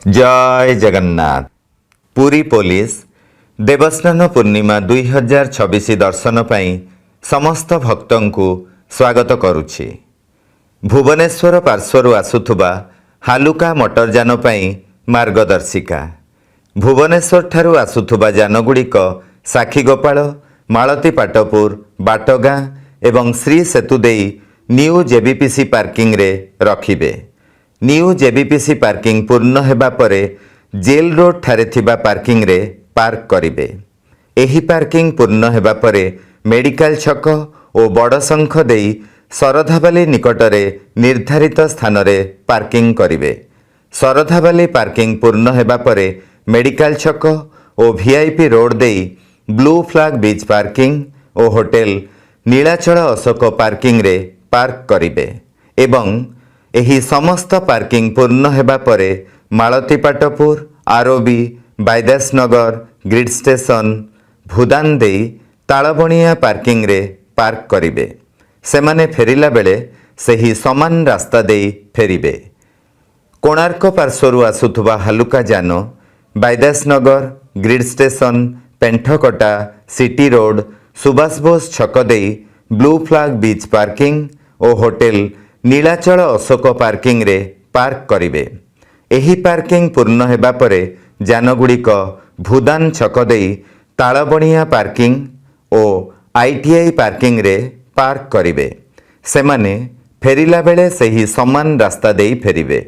जय जगन्नाथ। पुरी पुलिस देवस्नान पूर्णिमा 2026 दर्शन पाई समस्त भक्तों को स्वागत करुछि। भुवनेश्वर पार्श्वर आसुथुबा हालुका मोटरजान पाई मार्गदर्शिका। भुवनेश्वर ठारू आसुथुबा जानगुड़िक साखीगोपाल, मालती पाटपुर, बाटगाँ एवं श्री सेतु देई न्यू जेबीपीसी पार्किंग रे रखिबे। न्यू जेबीपीसी पार्किंग पूर्ण हेबा परे जेल रोड ठारे थिबा पार्किंग रे पार्क करिवे। एही पार्किंग पूर्ण हेबा परे मेडिकल छक और बड़ शंख देई सरधाबाली निकटरे निर्धारित स्थान रे पार्किंग करिवे। सरधाबाली पार्किंग पूर्ण हेबा परे मेडिकल छक और वीआईपी रोड देई ब्लू फ्लैग बीच पार्किंग और होटेल नीलाचल अशोक पार्किंग रे पार्क करिवे एवं एही समस्त पार्किंग पूर्ण हेबा परे मालती पाटपुर, आरओबी, बैदासनगर, ग्रिड स्टेशन, भूदान देई तालबणिया पार्किंग रे पार्क करिवे। सेमाने फेरिला बेले सही समान रास्ता देई फेरिबे। कोणार्क पार्श्वरु आसुथुबा हालुका जान Baidasnagar, grid station, Penthakata, city road, Subhash Bose छक देई ब्लू फ्लैग बीच पार्किंग और होटेल नीलाचल अशोक पार्किंग रे पार्क करिवे। एही पार्किंग पूर्ण हेबा परे जानगुड़िक भूदान छक देई तालबणिया पार्किंग और आईटीआई पार्किंग रे पार्क करिवे। सेमाने फेरिला बेले सही समान रास्ता देई फेरिवे।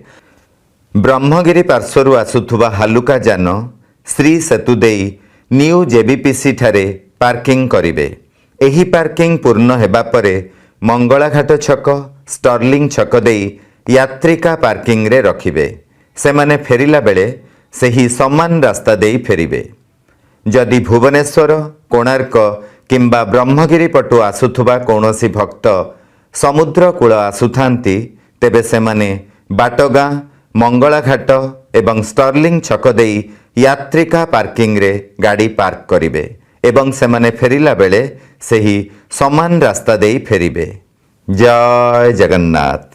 ब्रह्मगिरी पार्श्वरु आसुथुबा हालुका जान श्री सेतु देई न्यू जेबीपीसी ठारे पार्किंग करिवे। एही पार्किंग पूर्ण हेबा परे मंगलाघाट छक, स्टर्लिंग छक देई यात्रिका पार्किंग रे रखिवे। सेमाने फेरिला बेले सही समान रास्ता देई फेरिवे। जदि भुवनेश्वर, कोणार्क किंबा ब्रह्मगिरी पटु आसुथुबा कौनसी भक्त समुद्र कूल आसुथांती तेबे सेमाने बाटगाँ, मंगलाघाट एवं स्टर्लिंग छक देई यात्रिका पार्किंग रे गाड़ी पार्क करिवे एवं सेमाने फेरिला बेले सही समान रास्ता देई फेरिवे। जय जगन्नाथ।